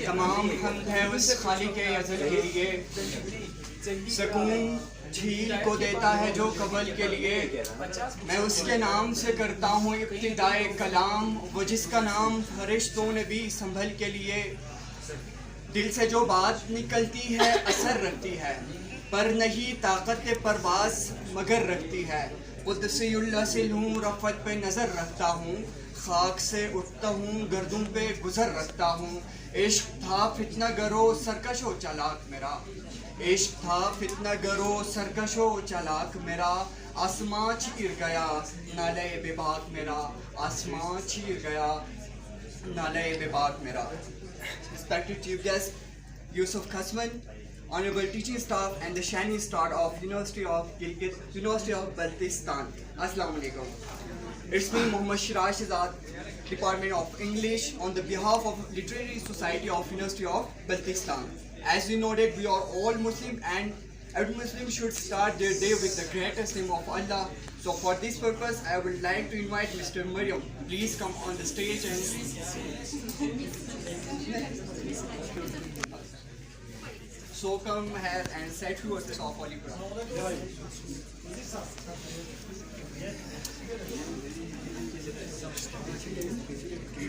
तमाम हमद है उस खालिक अज़ल के लिए, सकून झील को देता है जो कबल के लिए। मैं उसके नाम से करता हूँ इब्तिदाए कलाम, वो जिसका नाम फरिश्तों ने भी संभल के लिए। दिल से जो बात निकलती है असर रखती है, पर नहीं ताकत परवास मगर रखती है। कुद्सियुल्लाह से हूँ रफ़त पे नज़र रखता हूँ, खाक से उठता हूँ गर्दों पे गुज़र रखता हूँ। इश्क था फितना गरो सरकशो चालाक मेरा, इश्क था फितना गरो सरकशो चालाक मेरा। आसमां चीर गया नाले बेबाक मेरा, आसमां चीर गया नाले बेबाक मेरा। Respected Chief Guest Yusuf Kasman, Honorable Teaching Staff and the Shining Star of University of Gilgit, University of Baltistan. Assalamu alaikum. It's me Muhammad Shiraj Shahzad, Department of English, on the behalf of Literary Society of University of Baltistan. As we know that we are all Muslim and every Muslim should start their day with the greatest name of Allah. So for this purpose, I would like to invite Mr. Mariam. Please come on the stage and so come here and say two verses of Holy Quran.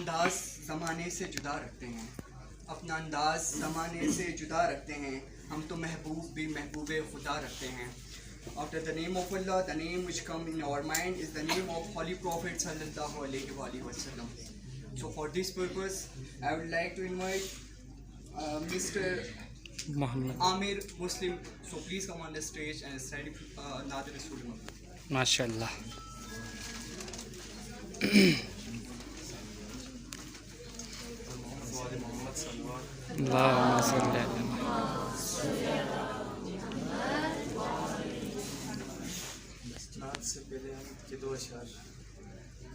अंदाज ज़माने से जुदा रखते हैं, अपना अंदाज ज़माने से जुदा रखते हैं। हम तो महबूब भी महबूब खुदा रखते हैं। After the name of Allah, the name which come in our mind is the name of Holy Prophet sallallahu alaihi wasallam. So for this purpose, I would like to invite Mr. Muhammad Amir Muslim. So please come on the stage and study Nadir Rasul. माशाल्लाह। अल्लाहुम्मा सल्ली अला नात से पहले हम के दो अशार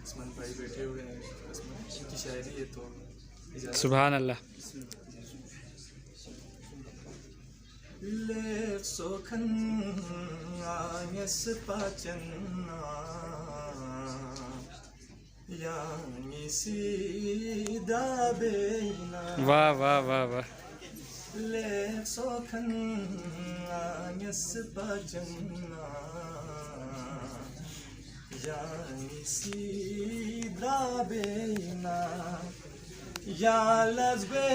असमान भाई बैठे हुए हैं, उसमें की शायरी है तो सुभान अल्लाह। ले सोखन आयस पाचन्ना यानी सीधा बेना वाह वाह वाह वाह। ले सोखन आयस पाचन्ना यानी सीधा बेना या लज़्बे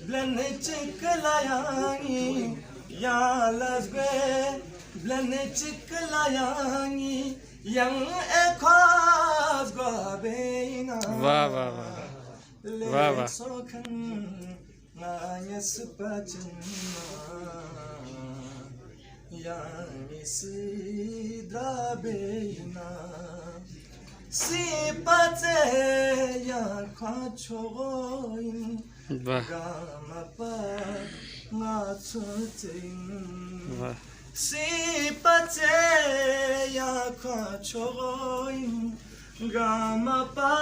ब्लन चिकलायांगी, या लज़्बे ब्लन चिकलायांगी यंग एखाज गाबेना वाह वाह वाह वाह वाह। सोखन नायस पचन्ना यानी सीधा बेना सिपचे या खाचोइन वाह गामपा नाचुतिन वाह सिपचे या खाचोइन गामपा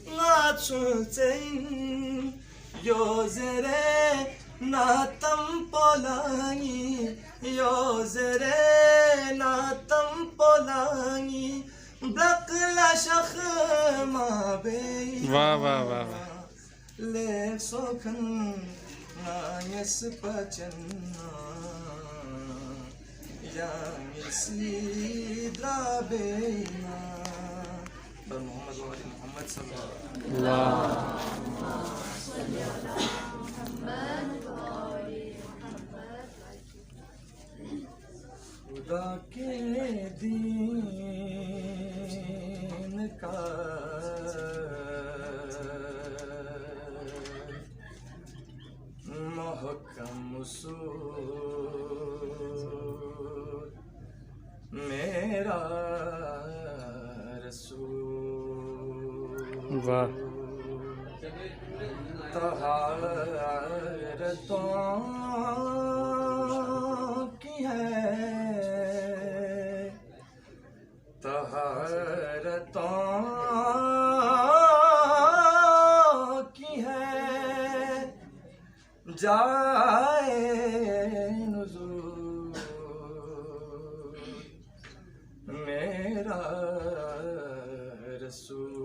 नाचुतिन योजरे नातम पोलांगी, योजरे नातम पोलांगी ब्लकला शख माबे वाह वाह वाह वाह। lek sokan ngayes pacena yang sidra beina bar Muhammad wa ali Muhammad sallallahu खुदा के दीन का महकम उसूल मेरा रसूल वाह तहारतों की है तहारतों की है जाए नुज़ूल मेरा रसूल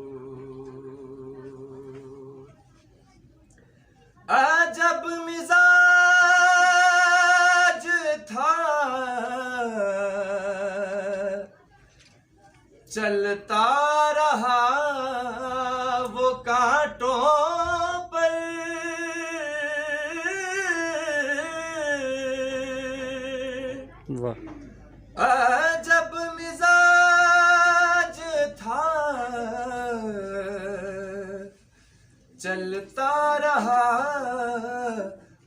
अजब मिजाज था चलता रहा वो कांटों पर वाह अजब मिजाज था चलता रहा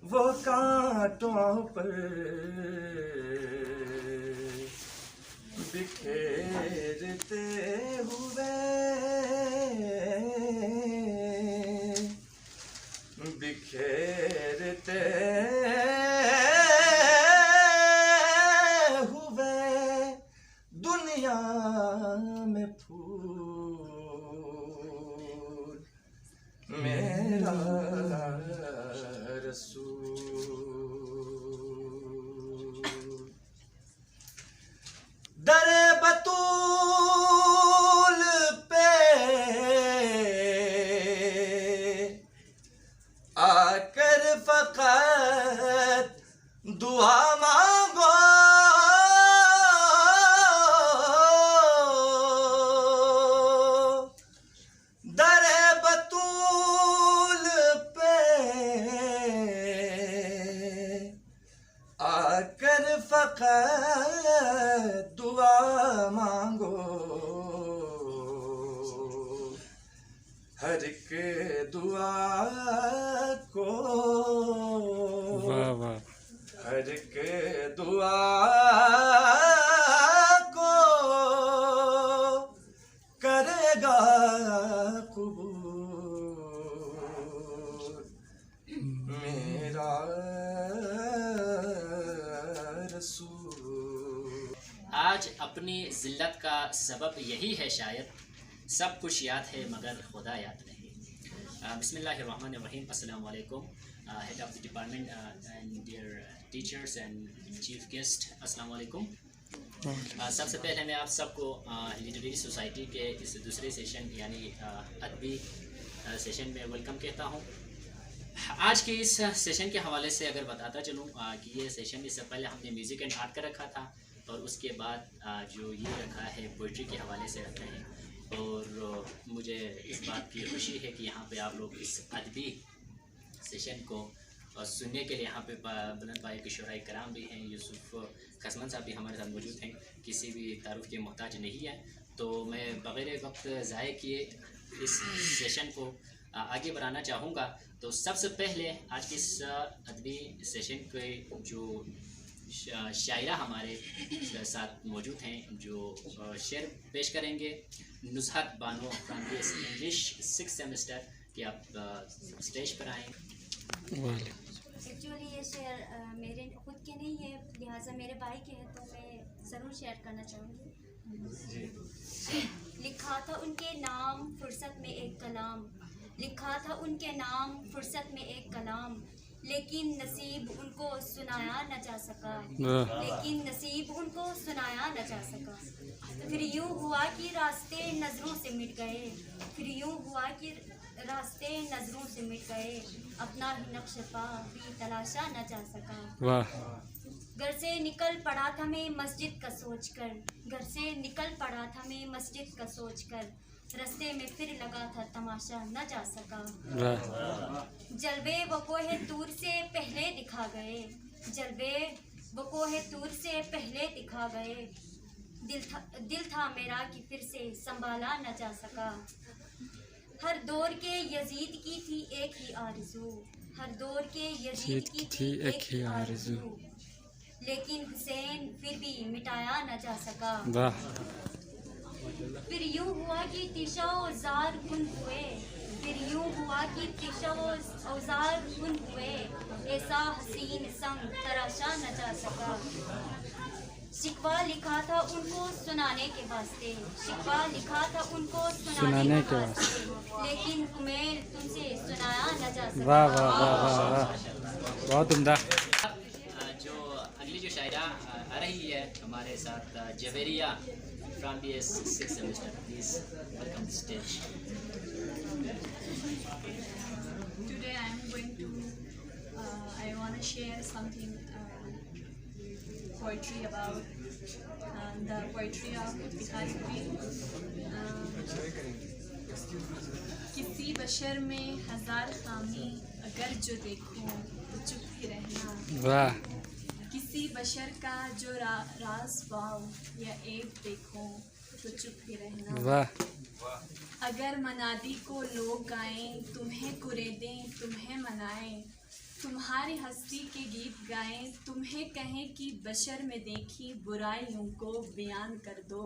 वो कांटों पर बिखेरते हुए बिखेरते हुए दुनिया में फूल मेरा रसूल दरे बतूल पे आकर फकत दुआ मांगो दरे बतूल पे आकर फकत दुआ मांगो हर एक दुआ को वाह वाह हर एक दुआ को करेगा कबूल मेरा रसूल आज अपनी ज़िल्लत का सबब यही है शायद सब कुछ याद है मगर खुदा याद नहीं। बिस्मिल्लाहिर्रहमानिर्रहीम। अस्सलाम वालेकुम head of the department and dear teachers and chief guest, अस्सलाम वालेकुम। सबसे पहले मैं आप सबको लिटरेरी सोसाइटी के इस दूसरे सेशन यानी अदबी सेशन में वेलकम कहता हूँ। आज के इस सेशन के हवाले से अगर बताता चलूँ कि ये सेशन इससे पहले हमने म्यूज़िक एंड आर्ट का रखा था और उसके बाद जो ये रखा है पोइट्री के हवाले से रखा है। और मुझे इस बात की खुशी है कि यहाँ पे आप लोग इस अदबी सेशन को सुनने के लिए यहाँ पे बुलंद भाई के शुराए कराम भी हैं, यूसुफ खसमन साहब भी हमारे साथ मौजूद हैं, किसी भी तारुफ के मोहताज नहीं है। तो मैं बग़ैर वक्त ज़ाय किए इस सेशन को आगे बढ़ाना चाहूँगा। तो सबसे पहले आज के इस अदबी सेशन के जो शायरा हमारे साथ मौजूद हैं जो शेर पेश करेंगे, Nuzhat Bano from English 6th semester कि आप स्टेज पर आएँ। एक्चुअली ये शेर मेरे खुद के नहीं है, लिहाजा मेरे भाई के हैं, तो मैं ज़रूर शेयर करना चाहूँगी। लिखा था उनके नाम फुर्सत में एक कलाम, लिखा था उनके नाम फुर्सत में एक कलाम, लेकिन नसीब उनको सुनाया न जा सका, लेकिन नसीब उनको सुनाया न जा सका। फिर यूँ हुआ कि रास्ते नज़रों से मिट गए, फिर यूँ हुआ कि रास्ते नजरों से मिट गए, अपना ही नक्श पा भी तलाशा न जा सका। वाह घर से निकल पड़ा था मैं मस्जिद का सोचकर, घर से निकल पड़ा था मैं मस्जिद का सोचकर, रास्ते में फिर लगा था तमाशा न जा सका। वाह जलवे वो कोहे तूर से पहले दिखा गए, जलवे वो कोहे तूर से पहले दिखा गए, दिल था मेरा कि फिर से संभाला न जा सका। हर दौर के यजीद की थी एक ही आरज़ू, हर दौर के यजीद की थी एक ही आरज़ू, लेकिन हुसैन फिर भी मिटाया न जा सका। वाह फिर यूं हुआ कि तिशा औजार गुन हुए, फिर यूं हुआ कि तिशा औजार गुन हुए, ऐसा हसीन संग तराशा न जा सका। शिकवा लिखा था उनको सुनाने के वास्ते, शिकवा लिखा था उनको सुनाने के वास्ते, लेकिन उमेर तुमसे सुनाया न जा सका। वाह वाह वाह वाह वाह बहुत उम्दा। जो अगली जो शायरा आ रही है हमारे साथ Javeria from BS 6th semester, please welcome to stage. Today I am going to, I want to share something poetry about the poetry of Iftikhar किसी बशर में हजार खामी अगर जो देखूं तो चुप ही रहना। वाह किसी बशर का जो राज पाऊं या ऐब देखूं तो चुप ही रहना। वाह अगर मनादी को लोग गाएं, तुम्हें कुरेदें तुम्हें मनाएं, तुम्हारी हस्ती के गीत गाएं, तुम्हें कहें कि बशर में देखी बुराइयों को बयान कर दो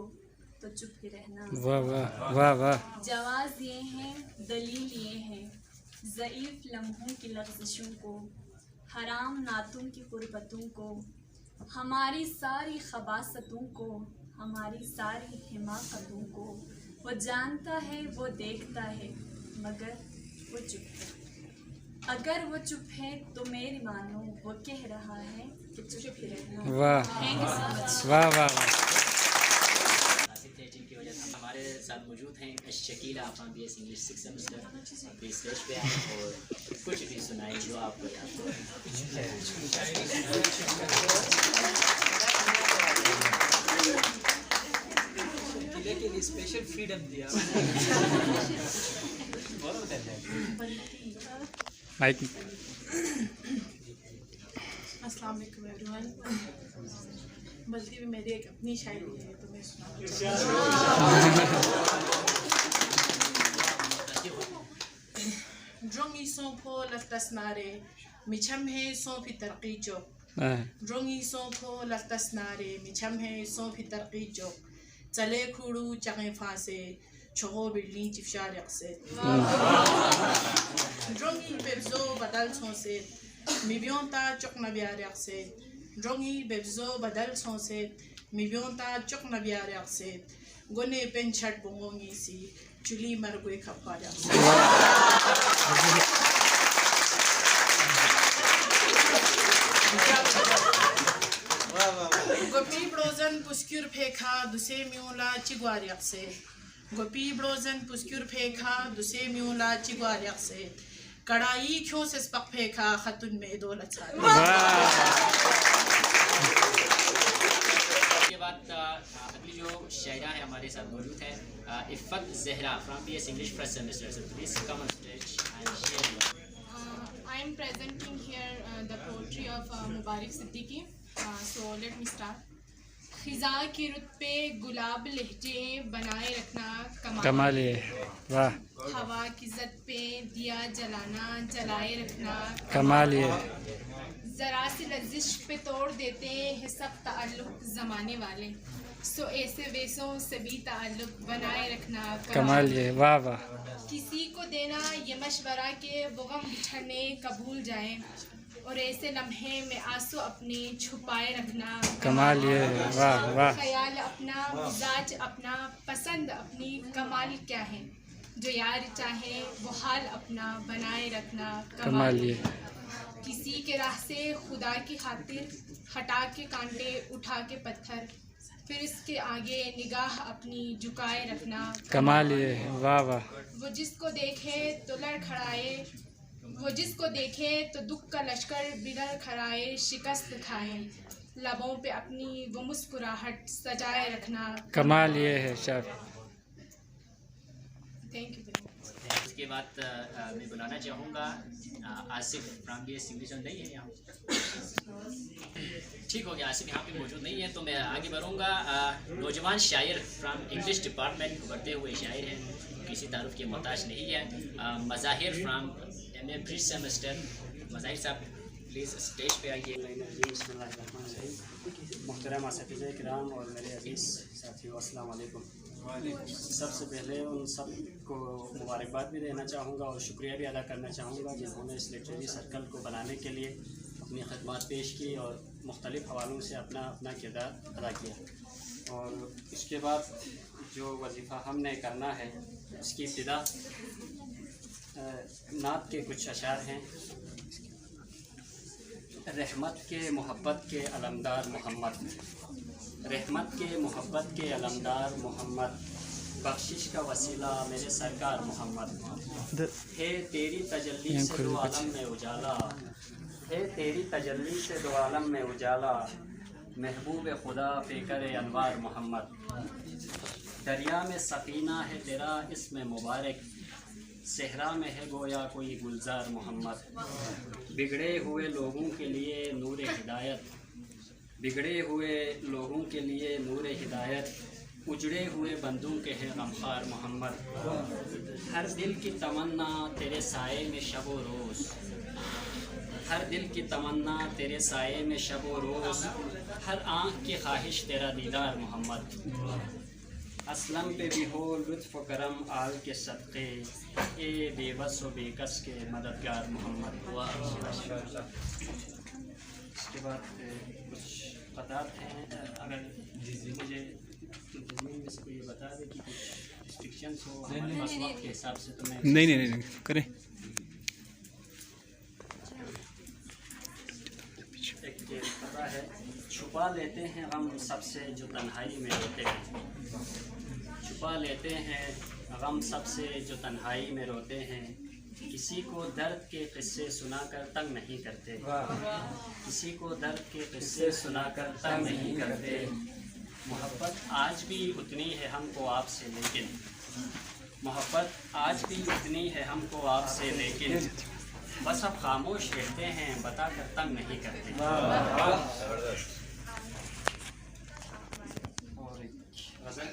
तो चुप ही रहना। वाह वाह वाह वाह जवाज़ ये हैं दलील ये हैं, ज़ईफ़ लम्हों की लग़ज़िशों को, हराम नातों की क़ुर्बतों को, हमारी सारी ख़बासतों को, हमारी सारी हिमाकतों को। वो जानता है वो देखता है मगर वो चुप है। अगर वो चुप है तो मेरी मानो वो कह रहा है कि चुप ही रहना। वाह थैंक यू सो मच। वाह वाह जिनकी वजह से हमारे साथ मौजूद हैं Shakeela from BS English 6th semester, अपनी स्टेज पे आए और कुछ भी सुनाएं जो आपको याद हो। किले के लिए स्पेशल फ्रीडम दिया। माइक अस्सलाम वालेकुम एवरीवन। बल्कि भी मेरी एक अपनी शायरी है तो मैं ड्रोंगी सोंफो लफ्तसनारे मिछम है सोफी तरकी चौक, ड्रोंगी सोंफो लफ्तसनारे मिछम है सोफी तरकी चौक, चले खुड़ू चगे फांसे छोगो बिल्डिंग चिफशार यक्से, ड्रोंगी बेबजो बदल सोंसे मिबियोंता चौक नबियार यक्से, ड्रोंगी बेबजो बदल सोंसे मिबियोंता चौक नबियार यक्से, गोने पेन छट बोंगोंगी सी चुली मरगुए खपार यक्से। गोपी ब्रोजन पुस्क्यूर फेखा दुसे म्यूला चिगवार यक्से, गोपी ब्रोजन पुस्क्यूर फेखा दुसे म्यूला चिगवार यक्से, कड़ाई क्यों से स्पक फेंका खतुन में दौलत सारी। के बाद अगली जो शायरा है हमारे साथ मौजूद है Iffat Zahra from BS English 1st semester, so please come on stage and share. I am presenting here the poetry of Mubarak Siddiqui. So let me start. खिजा की रुत पे गुलाब लहजे बनाए रखना कमाल है। वाह हवा की जद पे दिया जलाना जलाए रखना कमाल है। ज़रा सी लज़िश पे तोड़ देते हैं सब ताल्लुक ज़माने वाले, सो ऐसे वैसों से भी ताल्लुक बनाए रखना कमाल है। वाह वाह किसी को देना ये मशवरा के वो गम बिछड़ने कबूल जाए, और ऐसे लम्हे में आंसू अपने छुपाए रखना कमाल है। वाह वाह ख्याल अपना मिजाज अपना पसंद अपनी कमाल क्या है, जो यार चाहे वो हाल अपना बनाए रखना कमाल है। किसी के राह से खुदा की खातिर हटा के कांटे उठा के पत्थर, फिर इसके आगे निगाह अपनी झुकाए रखना। कमाल ये है, वाह वाह। वो जिसको देखे तो लड़खड़ाए, वो जिसको देखे तो दुख का लश्कर बिलर खड़ाए शिकस्त खाए, लबों पे अपनी वो मुस्कुराहट सजाए रखना। कमाल ये है सर। Thank you. इसके बाद मैं बुलाना चाहूँगा आसिफ फ्रॉम BS इंग्लिश नहीं है यहाँ, ठीक हो गया, आसिफ यहाँ पे मौजूद नहीं है तो मैं आगे बढ़ूँगा। नौजवान शायर फ्रॉम इंग्लिश डिपार्टमेंट, उभरते हुए शायर हैं, किसी तारुफ के मोहताज नहीं है। Mazahir from MA pre semester, Mazahir साहब प्लीज़ स्टेज पे आइए। मुहतरम असातिज़ा किराम और मेरे अज़ीज़ साथियों, अस्सलाम वालेकुम। सबसे पहले उन सब को मुबारकबाद भी देना चाहूँगा और शुक्रिया भी अदा करना चाहूँगा जिन्होंने इस लिटरेरी सर्कल को बनाने के लिए अपनी खदमात पेश की और मुख्तलिफ़ हवालों से अपना अपना किरदार अदा किया। और इसके बाद जो वजीफ़ा हमने करना है उसकी इब्तिदा नात के कुछ अशार हैं। रहमत के मोहब्बत के अलमदार मोहम्मद, रहमत के मोहब्बत के अलमदार मोहम्मद, बख्शिश का वसीला मेरे सरकार मोहम्मद। है तेरी तजल्ली से दो आलम में उजाला, है तेरी तजल्ली से दो आलम में उजाला, महबूब खुदा पेकर अनवार मोहम्मद। दरिया में सफ़ीना है तेरा इसमें मुबारक, सहरा में है गोया कोई गुलजार मोहम्मद। बिगड़े हुए लोगों के लिए नूर हिदायत, बिगड़े हुए लोगों के लिए नूर हिदायत, उजड़े हुए बंदों के हैं गमखार मोहम्मद। हर दिल की तमन्ना तेरे साए में शब व रोज़, हर दिल की तमन्ना तेरे साए में शब व रोज़, हर आँख की ख्वाहिश तेरा दीदार मोहम्मद। असलम पे भी हो लुत्फ़ करम आल के सदक़े, ए बेबस व बेकस के मददगार मोहम्मद। इसके बाद कुछ क़तात हैं, अगर मुझे ज़मीन में से कोई ये बता दे कि कुछ रिस्ट्रिक्शंस हो हमारे पास वक्त के हिसाब से, तो मैं नहीं करें। एक पता है, छुपा लेते हैं हम सबसे जो तन्हाई में रोते हैं, छुपा लेते हैं गम सबसे जो तन्हाई में रोते हैं, किसी को दर्द के किस्से सुनाकर तंग नहीं करते, किसी को दर्द के किस्से सुनाकर तंग नहीं करते। मोहब्बत आज भी उतनी है हमको आपसे लेकिन, मोहब्बत आज भी उतनी है हमको आपसे लेकिन, बस अब खामोश रहते हैं बताकर तंग नहीं करते। और गज़ल,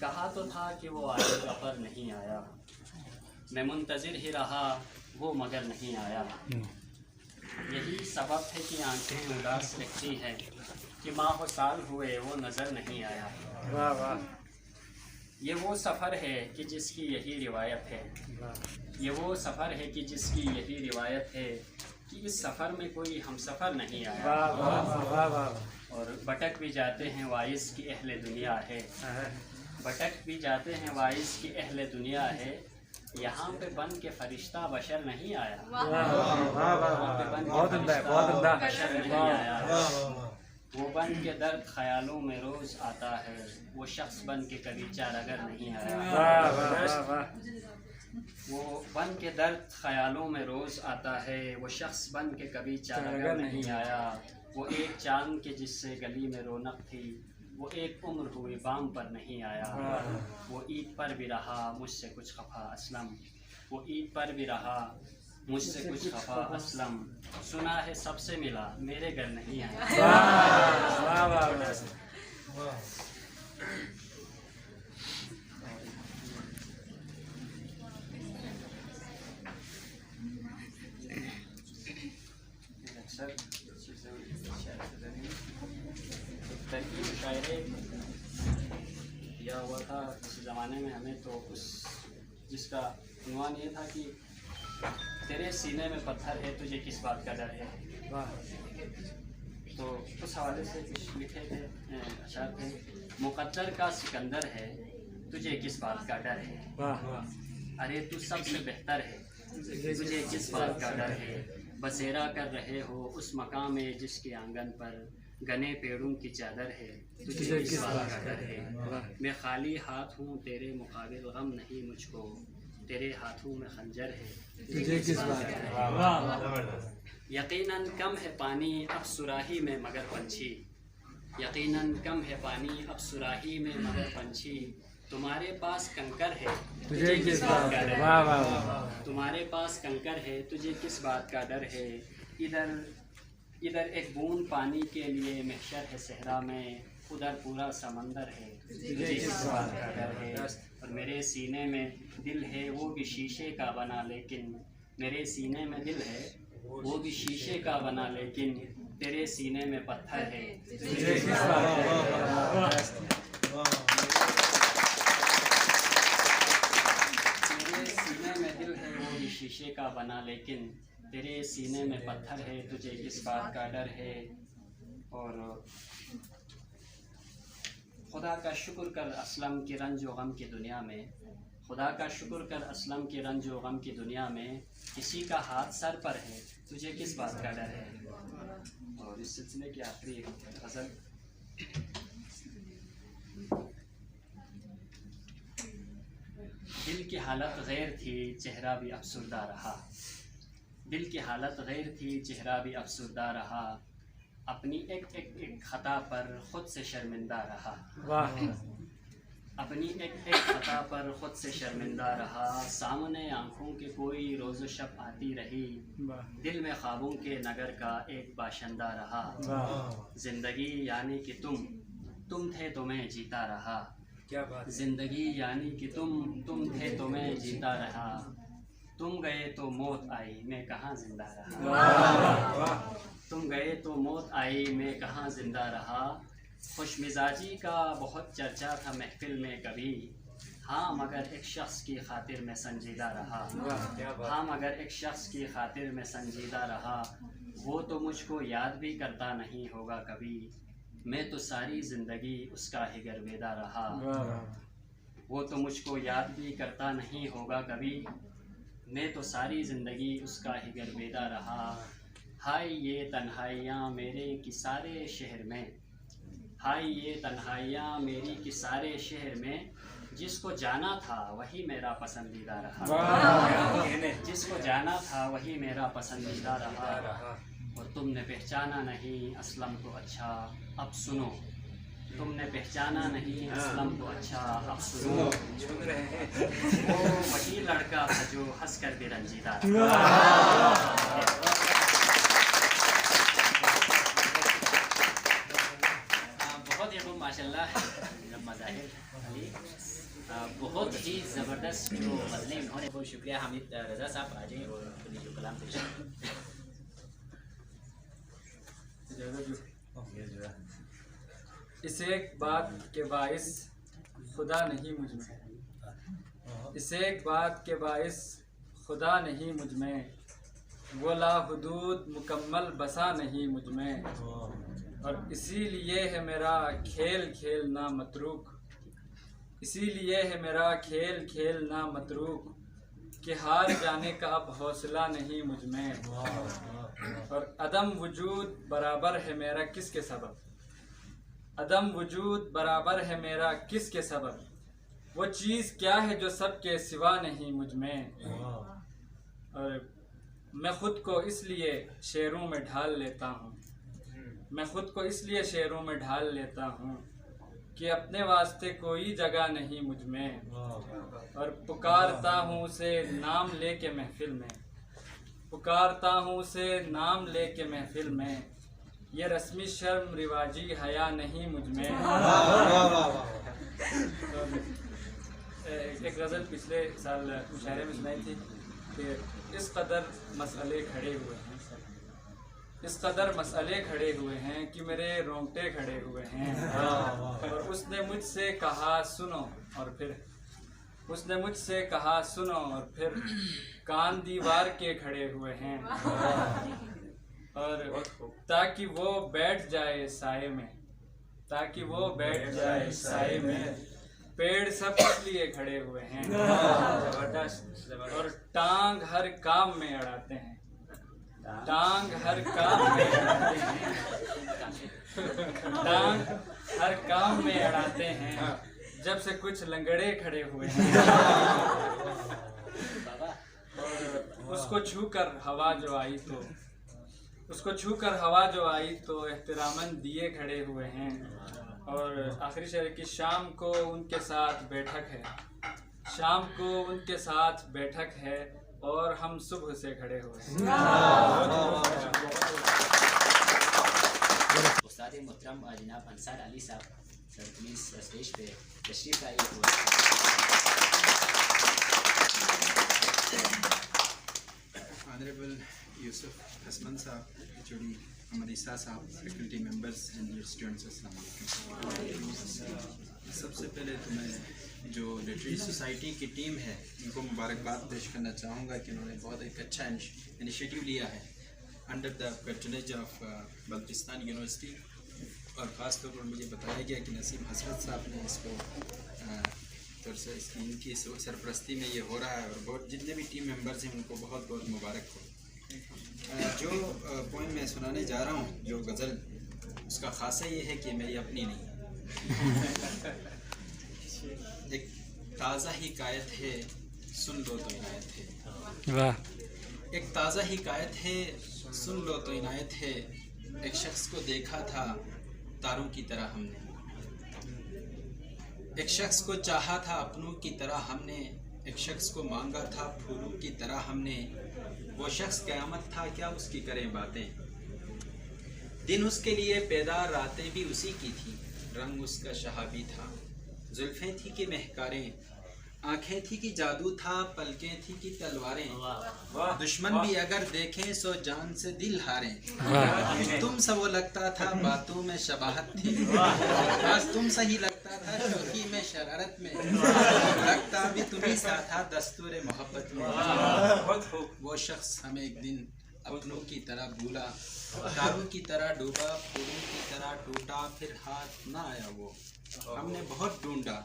कहा तो था कि वो आए गफ़र नहीं आया, मैं मुंतज़िर ही रहा वो मगर नहीं आया। यही सबब है कि आंखें उदास लगती हैं कि माह साल हुए वो नज़र नहीं आया। वाह वाह। ये वो सफ़र है कि जिसकी यही रिवायत है, ये वो सफ़र है कि जिसकी यही रिवायत है कि इस सफ़र में कोई हम सफ़र नहीं आया। वाह वाह वाह वाह। और भटक भी जाते हैं वाइस की अहले दुनिया है, भटक भी जाते हैं वाइस की अहले दुनिया है, यहाँ पे बन के फरिश्ता बशर नहीं आया। बहुत उम्दा है, बहुत उम्दा। बशर नहीं आया। वो बन के दर्द ख्यालों में रोज़ आता है, वो शख्स बन के कभी चारागर नहीं आया। वो बन के दर्द ख्यालों में रोज़ आता है, वो शख्स बन के कभी चारागर नहीं आया। वो एक चांद के जिससे गली में रौनक थी, वो एक उम्र हुई बाम पर नहीं आया। वो ईद पर भी रहा मुझसे कुछ खफा असलम, वो ईद पर भी रहा मुझसे कुछ खफा असलम, सुना है सबसे मिला मेरे घर नहीं आया। वाह वाह। तरकीब शायरी दिया हुआ था किसी ज़माने में हमें, तो उस जिसका उन्वान ये था कि तेरे सीने में पत्थर है तुझे किस बात का डर है। तो उस हवाले से कुछ लिखे थे अशार थे। मुक़द्दर का सिकंदर है तुझे किस बात का डर है, अरे तू सबसे बेहतर है तुझे किस बात का डर है। बसेरा कर रहे हो उस मकाम में जिसके आंगन पर, घने पेड़ों की चादर है, तुझे किस बात का डर है। मैं खाली हाथ हूँ तेरे मुकाबिल, गम नहीं मुझको, तेरे हाथों में खंजर है, तुझे किस बात का डर है। यकीनन कम है पानी अब सुराही में मगर पंछी, यकीनन कम है पानी अब सुराही में मगर पंछी, तुम्हारे पास कंकर है तुझे किस बात का डर है। तुम्हारे पास कंकर है तुझे किस बात का डर है। इधर एक बूंद पानी के लिए महशर है सहरा में, उधर पूरा समंदर है, तुझे किस बात का डर है। और मेरे सीने में दिल है वो भी शीशे का बना, लेकिन मेरे सीने में दिल है वो भी शीशे का बना, लेकिन तेरे सीने में पत्थर है, तुझे किस बात का डर है। मेरे सीने में दिल है वो भी शीशे का बना, लेकिन तेरे सीने में पत्थर है, तुझे किस बात का डर है। और खुदा का शुक्र कर असलम की रंज व गम की दुनिया में, खुदा का शुक्र कर असलम की रंज व गम की दुनिया में, किसी का हाथ सर पर है तुझे किस बात का डर है। और इस सिलसिले की आखिरी गज़ल, दिल की हालत गैर थी चेहरा भी अफसुर्दा रहा, दिल की हालत गैर थी चेहरा भी अफसुर्दा रहा, अपनी एक खता पर खुद से शर्मिंदा रहा। अपनी एक खता पर खुद से शर्मिंदा रहा, सामने आँखों के कोई रोज़ शब आती रही, दिल में ख्वाबों के नगर का एक बाशिंदा रहा। जिंदगी यानी कि तुम थे तो मैं जीता रहा, क्या बात। जिंदगी यानी कि तुम थे तो मैं जीता रहा, तुम गए तो मौत आई मैं कहाँ जिंदा रहा। तुम गए तो मौत आई मैं कहाँ जिंदा रहा। खुश मिजाजी का बहुत चर्चा था महफिल में कभी, हाँ मगर एक शख्स की खातिर में संजीदा रहा। हाँ मगर एक शख्स की खातिर में संजीदा रहा, वो तो मुझको याद भी करता नहीं होगा कभी, मैं तो सारी ज़िंदगी उसका ही गर्वेदा रहा। वो तो मुझको याद भी करता नहीं होगा कभी, मैं तो सारी ज़िंदगी उसका ही गर्वेदा रहा। हाय ये तन्हाइयाँ मेरे कि सारे शहर में, हाय ये तन्हाइयाँ मेरी कि सारे शहर में, जिसको जाना था वही मेरा पसंदीदा रहा। जिसको जाना था वही मेरा पसंदीदा रहा। और तुमने पहचाना नहीं असलम को अच्छा अब सुनो, तुमने पहचाना नहीं असलम को अच्छा अब सुनो, वो वही लड़का था जो हंसकर बेरंजीदा रहा। बहुत ही खूब माशाल्लाह मज़ाहिर अली, बहुत ही ज़बरदस्त जो गज़लें उन्होंने। बहुत शुक्रिया हामिद रज़ा साहब, आ जाइए और अपनी जो कलाम पेश। इस एक बात के बाइस खुदा नहीं मुझ में, इस एक बात के बाइस खुदा नहीं मुझ में, वो लाहुदूद मुकम्मल बसा नहीं मुझ में, और इसीलिए है मेरा खेल खेलना मतरूक, इसीलिए है मेरा खेल खेलना मतरूक, कि हार जाने का अब हौसला नहीं मुझ में, और अदम वजूद बराबर है मेरा किसके सबब, अदम वजूद बराबर है मेरा किसके सबब, वो चीज़ क्या है जो सबके सिवा नहीं मुझ में। और मैं ख़ुद को इसलिए शेरों में ढाल लेता हूँ, मैं ख़ुद को इसलिए शेरों में ढाल लेता हूँ कि अपने वास्ते कोई जगह नहीं मुझ में, और पुकारता हूँ उसे नाम लेके महफिल में, पुकारता हूँ उसे नाम लेके महफिल में, ये रस्मी शर्म रिवाजी हया नहीं मुझ में। एक गज़ल पिछले साल मुशायरे में सुनाई थी कि इस कदर मसले खड़े हुए हैं, इस कदर मसले खड़े हुए हैं कि मेरे रोंगटे खड़े हुए हैं, और उसने मुझसे कहा सुनो, और फिर उसने मुझसे कहा सुनो, और फिर कान दीवार के खड़े हुए हैं, और ताकि वो बैठ जाए साए में, ताकि वो बैठ जाए साए में, पेड़ सब इसलिए खड़े हुए हैं, और टांग हर काम में अड़ाते हैं, टांग हर काम में अड़ाते हैं, डांग हर काम में अड़ाते हैं, जब से कुछ लंगड़े खड़े हुए हैं। और उसको छूकर हवा जो आई तो एहतरामन दिए खड़े हुए हैं। और आखिरी शेर की शाम को उनके साथ बैठक है और हम सुबह से खड़े हुए हैं। उस्ताद मोहतरम जनाब अंसार अली साहब सर प्लीज स्टेज पे तशरीफ लाइए। ऑनरेबल यूसुफ हसमन साहब, HOD अमरीसा साहब, faculty members and dear students, अस्सलाम वालेकुम। सबसे पहले तो मैं जो लिटरेरी सोसाइटी की टीम है इनको मुबारकबाद पेश करना चाहूँगा कि उन्होंने बहुत एक अच्छा इनिशिएटिव लिया है under the patronage of Baltistan university. और ख़ास तौर पर मुझे बताया गया कि नसीम हसरत साहब ने इसको इनकी सरपरस्ती में ये हो रहा है। और बहुत जितने भी टीम मेंबर्स हैं उनको बहुत बहुत मुबारक हो। जो पोइम मैं सुनाने जा रहा हूँ, जो गज़ल, उसका ख़ासा ये है कि मेरी अपनी नहीं, एक ताज़ा हिकायत है, सुन लो तो इनायत है। वाह। एक ताज़ा हिकायत है, सुन लो तो इनायत है। एक शख्स को देखा था तारों की तरह हमने, एक शख्स को चाहा था अपनों की तरह हमने, एक शख्स को मांगा था फूलों की तरह हमने। वो शख्स क़यामत था, क्या उसकी करें बातें। दिन उसके लिए पैदा, रातें भी उसी की थी, रंग उसका शहाबी था, जुल्फ़ें थी कि महकारें, आँखें थी कि जादू था, पलकें थी कि तलवारें। दुश्मन भी अगर देखें सो जान से दिल हारें। तुम सा वो लगता था बातों में शबाहत थी, बस तुम सही लगता था शोखी में शरारत में, लगता भी तुम्ही सा था दस्तूर मोहब्बत में। वो शख्स हमें एक दिन अपनों की तरह भूला, तारों की तरह डूबा, फूलों की तरह टूटा, फिर हाथ ना आया वो, हमने बहुत ढूंढा।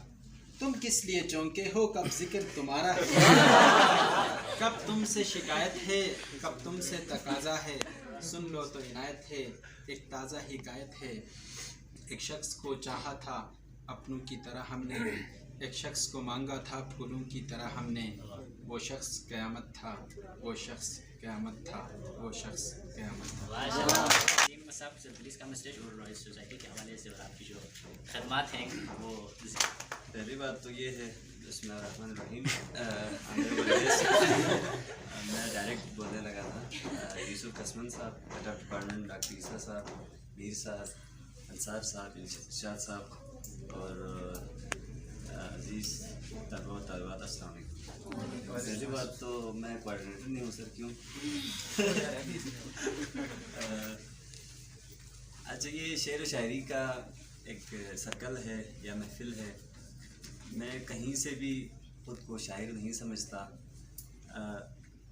तुम किस लिए चौंके हो, कब जिक्र तुम्हारा है, कब तुमसे शिकायत है, कब तुमसे तकाजा है। सुन लो तो इनायत है, एक ताज़ा हिकायत है। एक शख्स को चाहा था अपनों की तरह हमने, एक शख्स को मांगा था फूलों की तरह हमने। वो शख्स क़यामत था, वो शख्स क़यामत था, वो शख्स क़यामत था। टीम साहब प्लीज़ कम स्टेज और इस सोसाइटी के हवाले से और आपकी जो खदमात हैं वो। पहली बात तो ये है, बिस्मिल्लाहिर्रहमानिर्रहीम, मैं डायरेक्ट बोलने लगा था। यूसुफ हसमन साहब, हेड ऑफ डिपार्टमेंट, डॉक्टर ईसा साहब, मीर साहब, अंसार साहब, इरशाद साहब और अजीज़ तलबा तलबात, अस्सलाम वालेकुम। पहली बात तो मैं कोऑर्डिनेटर नहीं हूँ सर, क्यों? अच्छा, ये शेर व शायरी का एक सर्कल है या महफिल है। मैं कहीं से भी खुद को शायर नहीं समझता,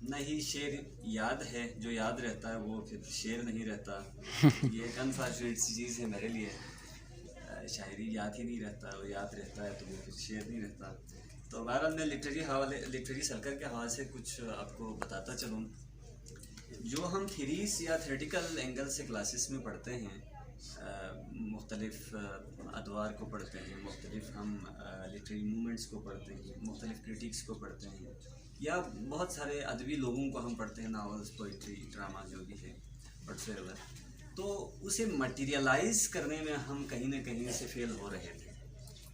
न ही शेर याद है, जो याद रहता है वो फिर शेर नहीं रहता। ये एक अनफॉर्चुनेट सी चीज़ है मेरे लिए। शायरी याद ही नहीं रहता, वो याद रहता है तो वो फिर शेर नहीं रहता। तो बहरहाल मैं लिटरेरी सर्कल के हवाले से कुछ आपको बताता चलूँ। जो हम थीरीज या थ्योरेटिकल एंगल से क्लासेस में पढ़ते हैं, मुख्तलिफ़ अदवार को पढ़ते हैं, मुख्तलिफ़ हम लिटरेरी मूवमेंट्स को पढ़ते हैं, मुख्तलिफ़ क्रिटिक्स को पढ़ते हैं, या बहुत सारे अदबी लोगों को हम पढ़ते हैं, नावल्स, पोइट्री, ड्रामा जो भी है वट्सएवर, तो उसे मटीरियलाइज़ करने में हम कहीं ना कहीं से फेल हो रहे थे।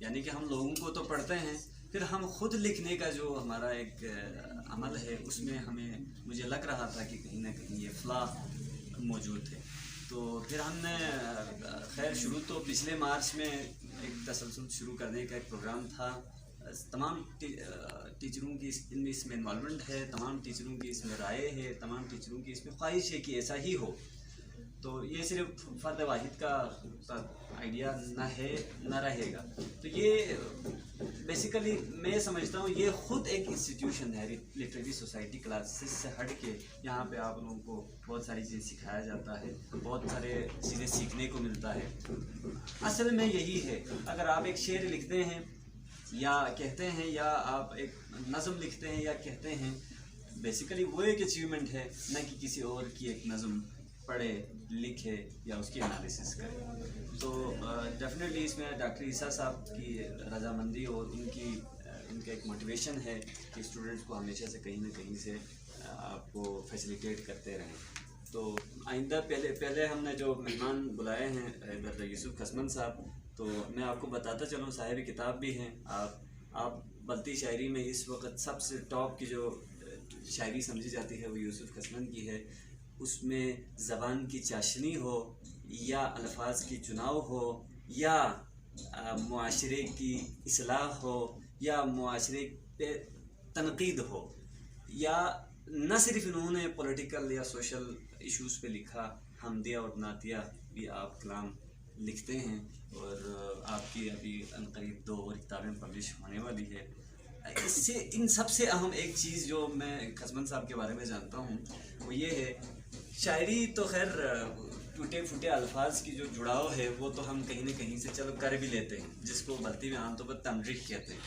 यानी कि हम लोगों को तो पढ़ते हैं, फिर हम ख़ुद लिखने का जो हमारा एक अमल है उसमें हमें, मुझे लग रहा था कि कहीं ना कहीं ये फ्ला मौजूद है। तो फिर हमने खैर शुरू तो पिछले मार्च में एक तसलसल शुरू करने का एक प्रोग्राम था। तमाम टीचरों की इसमें इन्वॉल्वमेंट है, तमाम टीचरों की इसमें राय है, तमाम टीचरों की इसमें ख्वाहिश है कि ऐसा ही हो। तो ये सिर्फ फ़र्द वाहिद का आइडिया ना है, ना रहेगा। तो ये बेसिकली मैं समझता हूँ ये ख़ुद एक इंस्टीट्यूशन है, लिटरेरी सोसाइटी क्लासेस से हट के। यहाँ पे आप लोगों को बहुत सारी चीज़ें सिखाया जाता है, बहुत सारे चीज़ें सीखने को मिलता है। असल में यही है, अगर आप एक शेर लिखते हैं या कहते हैं, या आप एक नज़म लिखते हैं या कहते हैं, बेसिकली वो एक अचीवमेंट है, न कि किसी और की एक नज़म पढ़े लिखे या उसकी एनालिसिस करे। तो डेफिनेटली इसमें डॉक्टर ईसा साहब की रजामंदी और उनका एक मोटिवेशन है कि स्टूडेंट्स को हमेशा से कहीं ना कहीं से आपको फैसिलिटेट करते रहें। तो आइंदा पहले हमने जो मेहमान बुलाए हैं इधर यूसुफ खसमन साहब, तो मैं आपको बताता चलूँ साहिब किताब भी हैं। आप बल्ती शायरी में इस वक्त सबसे टॉप की जो शायरी समझी जाती है वो यूसुफ खसमन की है। उसमें ज़बान की चाशनी हो या अल्फाज की चुनाव हो या मुआशरे की इस्लाह हो या मुआशरे पे तनकीद हो, या न सिर्फ इन्होंने पॉलिटिकल या सोशल इश्यूज़ पे लिखा, हमदिया और नातिया भी आप कलाम लिखते हैं और आपकी अभी अनकरीब 2 और किताबें पब्लिश होने वाली है। इससे इन सबसे अहम एक चीज़ जो मैं खसमन साहब के बारे में जानता हूँ वो ये है, शायरी तो खैर टूटे फूटे अल्फाज की जो जुड़ाव है वो तो हम कहीं ना कहीं से चलो कर भी लेते हैं, जिसको बल्ती में आमतौर पर तमरीक कहते हैं।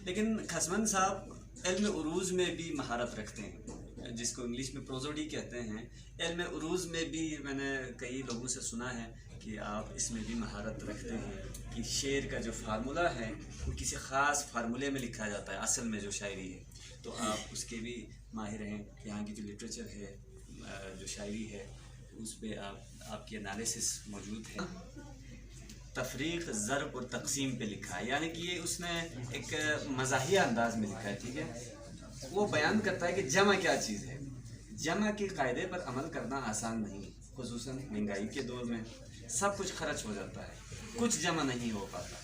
लेकिन खसमन साहब इल्म उरूज़ में भी महारत रखते हैं, जिसको इंग्लिश में प्रोजोडी कहते हैं। इल्म उरूज़ में भी मैंने कई लोगों से सुना है कि आप इसमें भी महारत रखते हैं कि शेर का जो फार्मूला है वो किसी ख़ास फार्मूले में लिखा जाता है, असल में जो शायरी है, तो आप उसके भी माहिर हैं। यहाँ की जो लिटरेचर है, जो शायरी है, उस पर आपकी एनालिसिस मौजूद है। तफरीक, ज़रब और तक़सीम पे लिखा है, यानी कि ये उसने एक मज़ाहिया अंदाज में लिखा है, ठीक है। वो बयान करता है कि जमा क्या चीज़ है। जमा के कायदे पर अमल करना आसान नहीं, खुसूसन महंगाई के दौर में सब कुछ खर्च हो जाता है, कुछ जमा नहीं हो पाता।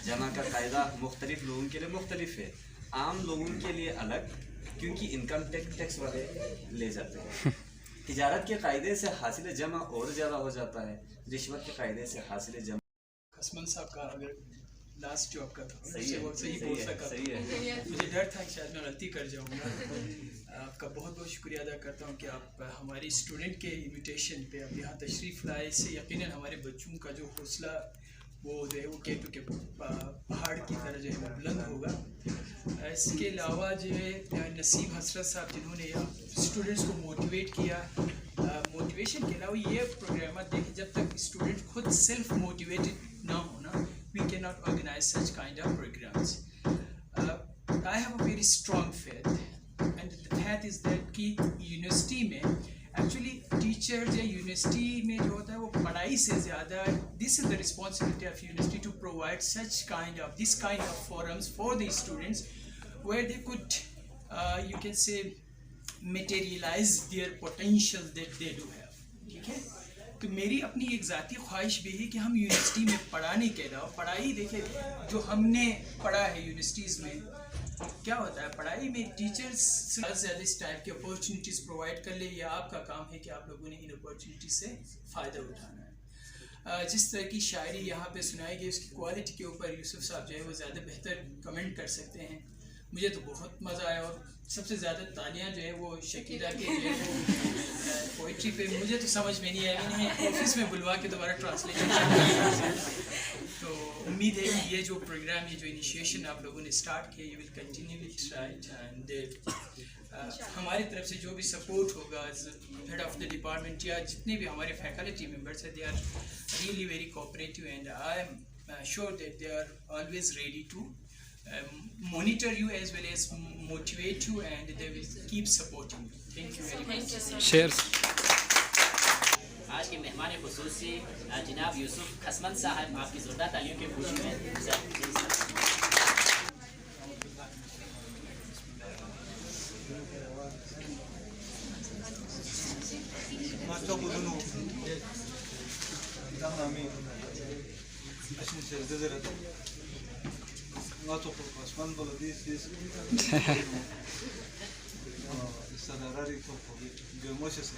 जमा का कायदा मुख्तलिफ लोगों के लिए मुख्तलिफ है, आम लोगों के लिए अलग, क्योंकि इनकम टैक्स वाले ले जाते हैं। तिजारत के कायदे से हासिल जमा और ज़्यादा हो जाता है, रिश्वत के कायदे से हासिल जमा। खसमन साहब का अगर लास्ट जो आपका था सही है, सही बोल सका, सही है। मुझे डर था कि शायद मैं गलती कर जाऊंगा। आपका बहुत बहुत शुक्रिया अदा करता हूँ कि आप हमारी स्टूडेंट के इनविटेशन पे आप यहाँ तशरीफ़ लाए। इससे यकीनन हमारे बच्चों का जो हौसला वो जो है वो केटू के पहाड़ की तरह जो है वो बुलंद होगा। इसके अलावा जो है नसीब हसरत साहब जिन्होंने स्टूडेंट्स को मोटिवेट किया, मोटिवेशन के अलावा ये प्रोग्राम देखें, जब तक स्टूडेंट खुद सेल्फ मोटिवेटेड ना हो ना, we cannot organize such kind of programs. I have a very strong faith, and the faith is that कि यूनिवर्सिटी में एक्चुअली टीचर्स या यूनिवर्सिटी में जो होता है वो पढ़ाई से ज़्यादा, this is the responsibility of university to provide such kind of this kind of forums for the students where they could you can say materialize their potential that they do have, ठीक है। तो मेरी अपनी एक ज़ाती ख्वाहिश भी है कि हम यूनिवर्सिटी में पढ़ाने के अलावा, पढ़ाई देखिए जो हमने पढ़ा है यूनिवर्सिटीज़ में क्या होता है, पढ़ाई में टीचर्स ज़्यादा से ज़्यादा इस टाइप की अपॉर्चुनिटीज़ प्रोवाइड कर ले, या आपका काम है कि आप लोगों ने इन अपॉर्चुनिटी से फ़ायदा उठाना है। जिस तरह की शायरी यहाँ पे सुनाई गई उसकी क्वालिटी के ऊपर यूसुफ साहब जो है वो ज़्यादा बेहतर कमेंट कर सकते हैं। मुझे तो बहुत मज़ा आया, और सबसे ज़्यादा तालियां जो है वो शकीला के जो है वो पोइट्री पे, मुझे तो समझ में नहीं आया, इन्हें ऑफिस में बुलवा के दोबारा ट्रांसलेशन। तो उम्मीद है कि ये जो प्रोग्राम, ये जो इनिशिएशन आप लोगों ने स्टार्ट किया, ये will continue with right, and हमारी तरफ से जो भी सपोर्ट होगा हेड ऑफ द डिपार्टमेंट या जितने भी हमारे फैकल्टी मेम्बर्स हैं, they are really very cooperative, and I am sure that they are always ready to monitor you as well as motivate you, and they will keep supporting you. Thank you very much. Cheers. आज के मेहमान खुसूसी जनाब यूसुफ खसमन साहब, आपकी ज़ोरदार तालियों की खुशी में Osman Bolodis is Sanarari Gomoshes.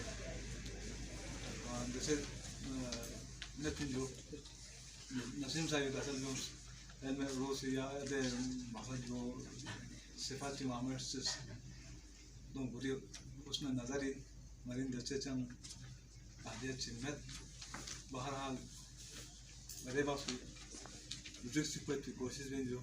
They said nothing you Nasim Sayu Gasal Elme Rosia, the Mahajo Sefati Mamers, Don Burio, Usman Nazari, Marin the Checham, Adia Chimet, Bahar Rebasu, Juxi Pet because it's been you.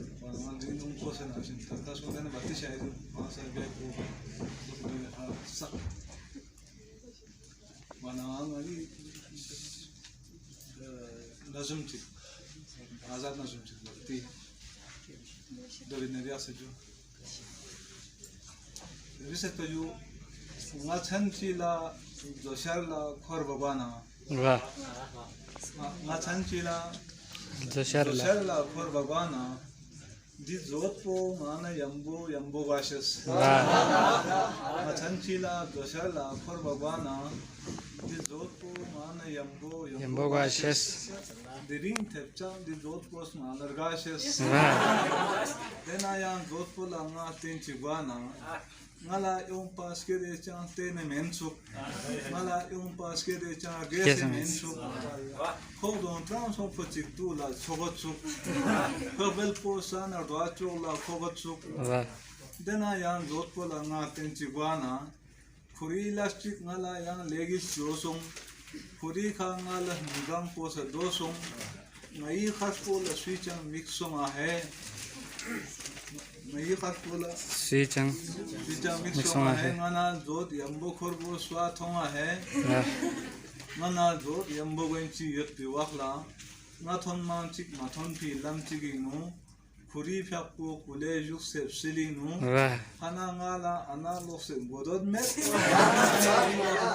uống cô sẽ nói chuyện thật ta xuống đây là bắt tí chạy rồi họ sẽ về cô sắc và nó đi nazım çık azad nazım çık vakti dari nereye seju riset peju ngachan chila dosharla khor babana वाह ngachan chila Dussehra dosharla khor babana di zotpo mana yambo vashes ngachan chila dosharla khor babana di zotpo mana yambo vashes Diring tepcha di zotpos mana gashes dena yang zotpo la nga ten chibana ngala yung pas ke de chang ten mensuk ngala yung pas ke de chang ges mensuk kodon trans on pochik tu la chogotsuk kobel posan arwa chok la kogotsuk dena yang zotpo la nga ten chibana khuri elastic ngala yang legis josong khuri kha ngala ngang posa dosong ngai khas pola switchang mixong a hai ngai khas pola सीचंग switchang mixong a hai ngana zot yambo khorbo swa thonga hai ngana zot yambo goinchi yot piwakla ngathon man chik mathon pi lam chiginu khuri phakpo kule juk sep silinu khana ngala ana lokse godod met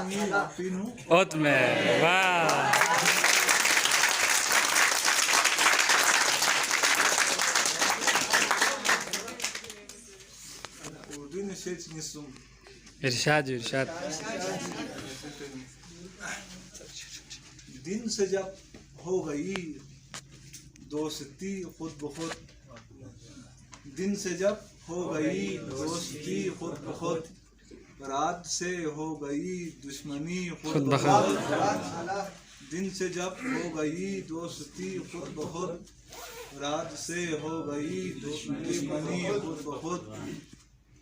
ni pinu ओत में वाह urdu ne şey çinisum इरशाद इरशाद दिन से जब हो गई दोस्ती खुद ब खुद दिन से जब हो गई दोस्ती खुद ब खुद रात से हो गई दुश्मनी खुद ब खुद दिन से जब हो गई दोस्ती खुद ब खुद रात से हो गई दुश्मनी खुद ब खुद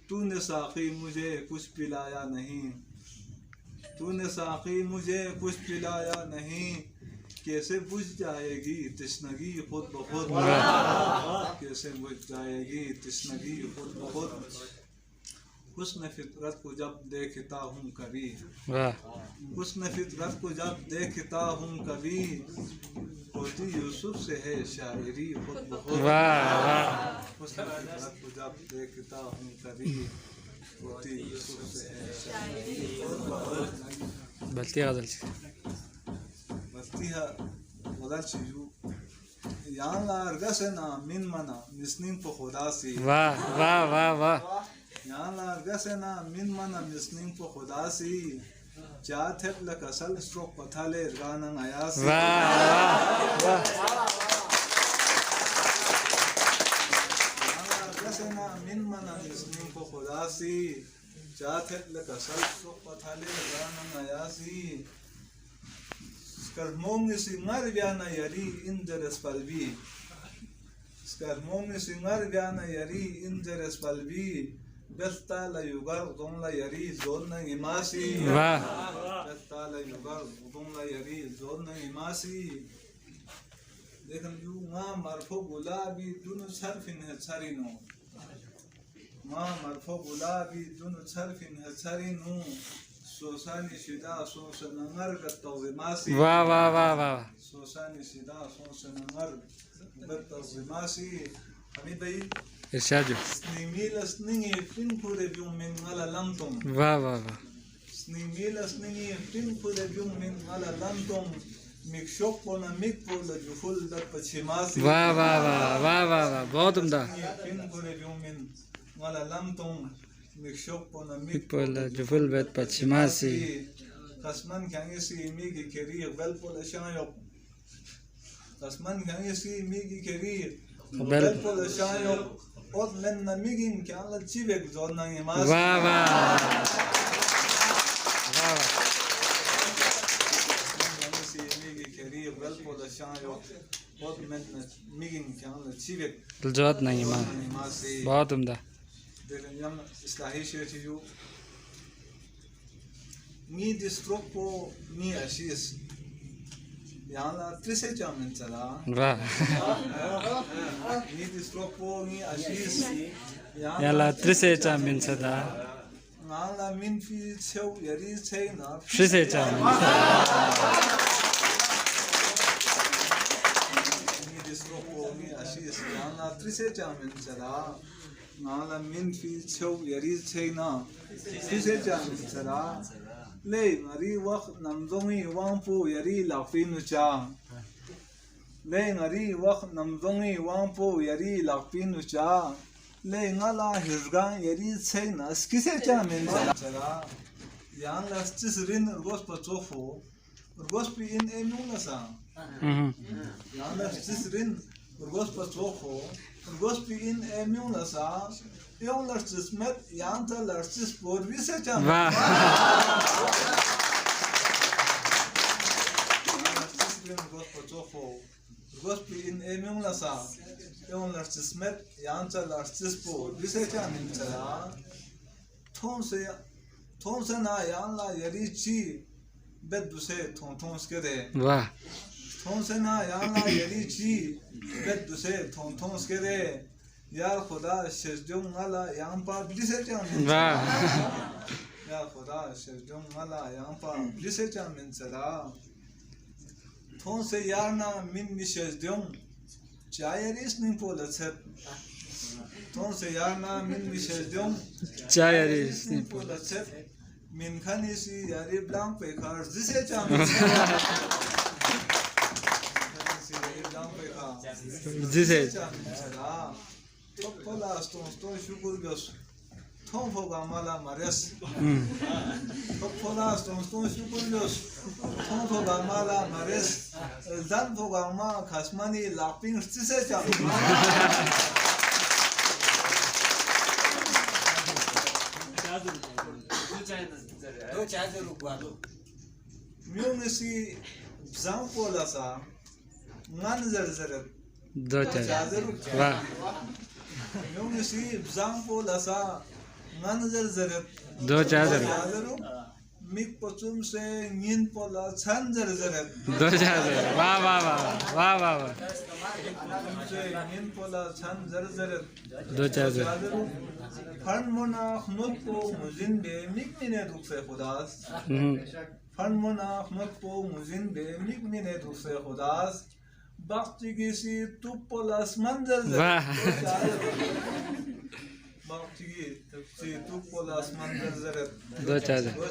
तूने साकी मुझे कुछ पिलाया नहीं तूने साकी मुझे कुछ पिलाया नहीं कैसे बुझ जाएगी तृष्णगी खुद ब खुद कैसे बुझ जाएगी तृष्णगी खुद ब खुद हुस्न फितरत को जब देखता हूँ कभी हुस्न फितरत को जब देखता हूँ कभी होती यूसुफ से है शायरी खुद ब खुद हुस्न फितरत को जब देखता हूँ कभी होती यूसुफ से है शायरी खुद ब खुद बल्कि गजल बस्तिहा गजल चीजू यहाँ लारगसना मिन मना मिस्निन को खुदा से वाह वाह वाह वाह यहाँ लारगसना मिन मना मिस्निन को खुदा से चाहत है लकसल स्ट्रोक पथाले गाना आया से वाह यहाँ लारगसना मिन मना मिस्निन को खुदा से चाहत है लकसल स्ट्रोक पथाले गाना आया से Skarmongi singar viana yari inderes palbi. Skarmongi singar viana yari inderes palbi. Belta la yugar don la yari zona imasi. Belta la yugar don la yari zona imasi. Dekhan yu nga marfo gulabi dunu sarfin है sarino. Ma marfo gulabi dunu sarfin है sarino. Sosani sida sosanangar gatawimasi. वाह वाह वाह वाह Sosani sida sosanangar gatawimasi. Ami bai इरशाद snimilas ningi fin pure bium min ngala lamtum. वाह वाह वाह Snimilas ningi fin pure bium min ngala lamtum. Mikshok pona mikpola juful dat pachimasi. वाह वाह वाह वाह वाह वाह बहुत उम्दा Fin pure bium min ngala lamtum. Mikshok pona Mikpola juful bet pachimasi Kasman kyangi si migi keri velpola shayok Kasman kyangi si migi keri velpola shayok Ot menna migin kyala chivek zonna imasi वाह वाह Kyangi si migi keri velpola shayok Ot menna migin kyala chivek Diljot नहीं मां imasi बहुत उम्दा Deren yang islahi şirketi mi distropo mi aşis yani trise çamen çala वाह mi disropongi ashis Yala trisecha min sada. ngala min fi cheu yari cheina Trisecha min disropongi ashis ngala trisecha min sada ngala min fi cheu yari cheina trisecha min sada le ngari wak namzongi wangpu yari lafinu cha le ngari wak namzongi wangpu yari lafinu cha le ngala hirgan yari cheina skisecha min sada yang las tisrin urgos pachofu urgos pi in emuna sa yang las tisrin urgos pachofu urgos pi in emuna sa yung las tismet yang ta las tispor visecha Gospi in emung lasa, yung larsis met, yancha larsis po, bisecha nimchara, thonse na yan la yari chi, bed duse thon skede. Thonse na yan la yari chi, bed duse thon skede. Yar khuda shesjung ngala yang pa bisecha nimchara. Yar khuda shesjung ngala yang pa bisecha nimchara. Thonse yarna min mishezdum chayaris ning polatset thonse yarna min mishezdum chayaris ning polatset min khanisi yari blank pe khar jise cham jise pola sto shukur gos thon foga mala mares pola sto shukur gos thon foga mala mares dan foga ma khasmani laping jise cham Myungisi bzang pola sa ngan zerzeret do cha Myungisi bzang pola sa ngan zerzeret do cha mik pochum se ngin pola chan zerzeret do cha wa se ngin pola chan zerzeret do cha Fan mona khmut po muzin be mik mine dukse khudas Fan mona khmut po muzin be mik mine dukse khudas Bakti gisi tu polas manzar Bakti gisi tu polas manzar zaret do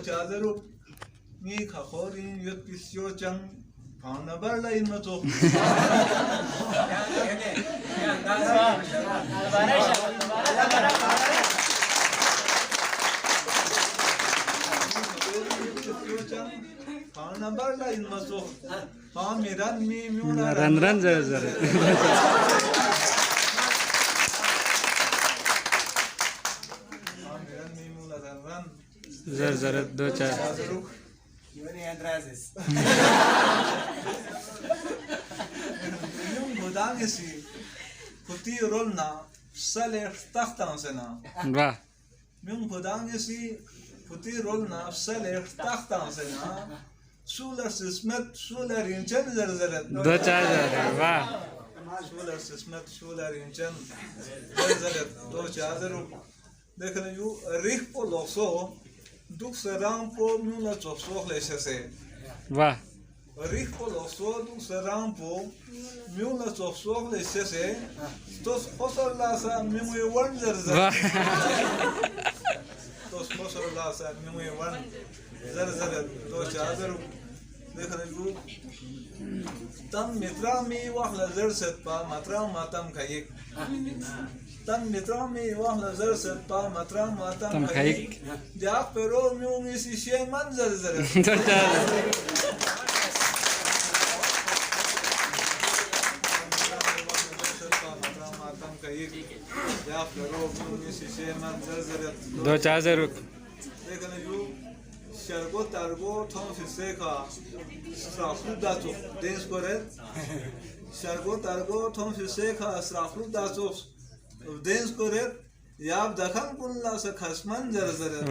cha ni khakhorin yot pisyo chang Pauna barla in mato Pauna barla in mato Pamiran mi miuna ran zar Pamiran mi miuna ran zar do cha Yung budangisi kuti rolna sale takhtan sena Yung budangisi kuti rolna sale takhtan sena Sular sismet sular inchen zerzeret do cha Sular sismet sular inchen zerzeret do cha Dekhne yu rikh po lokso Duk serang po mula chopsok lesese Rikh po lokso duk serang po mula chopsok lesese Tos khosor lasa mingwe wan zerzeret Tos khosor lasa mingwe wan zerzeret do cha Dekhne yu Tam mitra mi wakhla zerset pa matra matam khayik Tam mitra mi wakhla zerset pa matra matam khayik Jak pero myung isi sheng man zerzeret Jak pero myung isi sheng man zerzeret do cha Dekhne yu Shargo targo thon fiseka Sraflu dacho dens koret Shargo targo thon fiseka Sraflu dacho dens koret Yab dakhan pulla sa khasman zerzeret